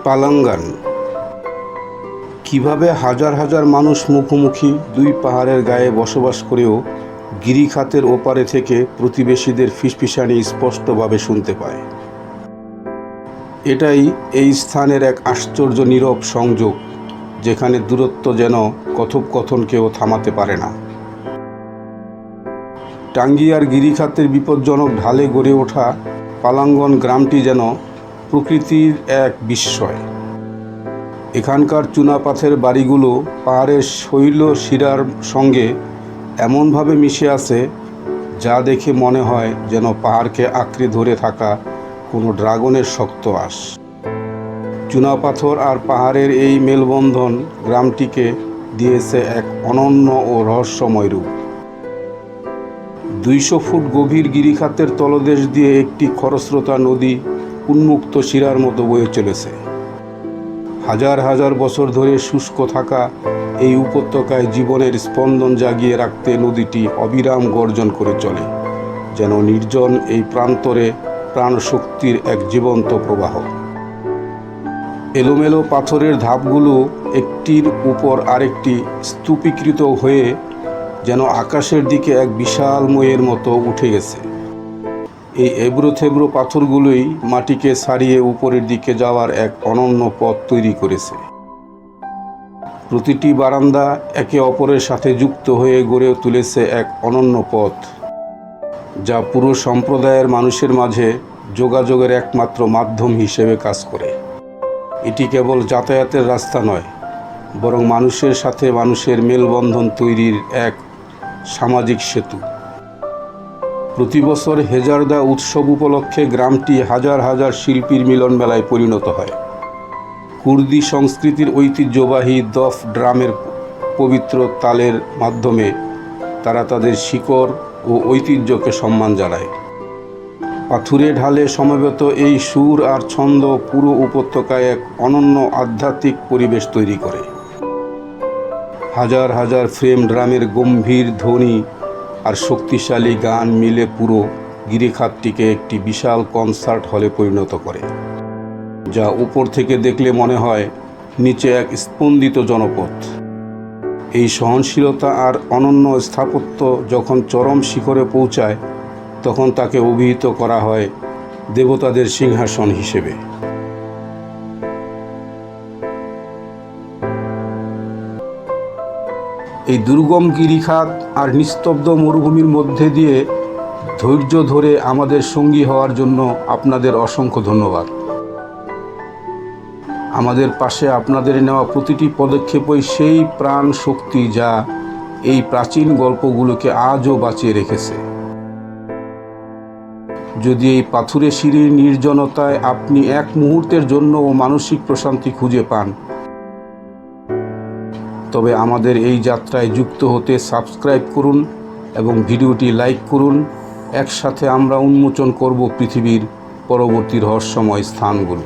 পালাঙ্গান। কিভাবে হাজার হাজার মানুষ মুখোমুখি দুই পাহাড়ের গায়ে বসবাস করেও গিরিখাতের ওপারে থেকে প্রতিবেশীদের ফিসফিসানি স্পষ্টভাবে শুনতে পায়। এটাই এই স্থানের এক আশ্চর্য নীরব সংযোগ, যেখানে দূরত্ব যেন কথোপকথনকেও থামাতে পারে না। টাঙ্গিয়ার গিরিখাতের বিপজ্জনক ঢালে গড়ে ওঠা পালাঙ্গন গ্রামটি যেন প্রকৃতির এক বিস্ময়। এখানকার চুনাপাথের বাড়িগুলো পাহাড়ের শৈল শিরার সঙ্গে এমনভাবে মিশে আছে, যা দেখে মনে হয় যেন পাহাড়কে আঁকড়ে ধরে থাকা কোনো ড্রাগনের শক্ত আঁশ। চুনাপাথর আর পাহাড়ের এই মেলবন্ধন গ্রামটিকে দিয়েছে এক অনন্য ও রহস্যময় রূপ। 200 ফুট গভীর গিরিখাতের তলদেশ দিয়ে একটি খরস্রোতা নদী উন্মুক্ত শিরার মতো বয়ে চলেছে। হাজার হাজার বছর ধরে শুষ্ক থাকা এই উপত্যকায় জীবনের স্পন্দন জাগিয়ে রাখতে নদীটি অবিরাম গর্জন করে চলে, যেন নির্জন এই প্রান্তরে প্রাণশক্তির এক জীবন্ত প্রবাহ। এলোমেলো পাথরের ধাপগুলো একটির উপর আরেকটি স্তূপীকৃত হয়ে যেন আকাশের দিকে এক বিশাল ময়ের মতো উঠে গেছে। এই এবড়ো থেবড়ো পাথরগুলোই মাটিকে ছাড়িয়ে উপরের দিকে যাওয়ার এক অনন্য পথ তৈরি করেছে। প্রতিটি বারান্দা একে অপরের সাথে যুক্ত হয়ে গড়ে তুলেছে এক অনন্য পথ, যা পুরো সম্প্রদায়ের মানুষের মাঝে যোগাযোগের একমাত্র মাধ্যম হিসেবে কাজ করে। এটি কেবল যাতায়াতের রাস্তা নয়, বরং মানুষের সাথে মানুষের মেলবন্ধন তৈরির এক সামাজিক সেতু। প্রতি বছর হেজারদা উৎসব উপলক্ষে গ্রামটি হাজার হাজার শিল্পীর মিলন মেলায় পরিণত হয়। কুর্দি সংস্কৃতির ঐতিহ্যবাহী দফ ড্রামের পবিত্র তালের মাধ্যমে তারা তাদের শিকড় ও ঐতিহ্যকে সম্মান জানায়। পাথুরে ঢালে সমবেত এই সুর আর ছন্দ পুরো উপত্যকায় এক অনন্য আধ্যাত্মিক পরিবেশ তৈরি করে। হাজার হাজার ফ্রেম ড্রামের গম্ভীর ধ্বনি আর শক্তিশালী গান মিলে পুরো গিরিখাতটিকে একটি বিশাল কনসার্ট হলে পরিণত করে, যা উপর থেকে দেখলে মনে হয় নিচে এক স্পন্দিত জনপদ। এই সহনশীলতা আর অনন্য স্থাপত্য যখন চরম শিখরে পৌঁছায়, তখন তাকে অভিহিত করা হয় দেবতাদের সিংহাসন হিসেবে। এই দুর্গম গিরিখাত আর নিস্তব্ধ মরুভূমির মধ্যে দিয়ে ধৈর্য ধরে আমাদের সঙ্গী হওয়ার জন্য আপনাদের অসংখ্য ধন্যবাদ। আমাদের পাশে আপনাদের নেওয়া প্রতিটি পদক্ষেপই সেই প্রাণ শক্তি যা এই প্রাচীন গল্পগুলোকে আজও বাঁচিয়ে রেখেছে। যদি এই পাথুরে সিঁড়ির নির্জনতায় আপনি এক মুহূর্তের জন্যও মানসিক প্রশান্তি খুঁজে পান, তবে আমাদের এই যাত্রায় যুক্ত হতে সাবস্ক্রাইব করুন এবং ভিডিওটি লাইক করুন। একসাথে আমরা উন্মোচন করব পৃথিবীর পরবর্তী রহস্যময় স্থানগুলো।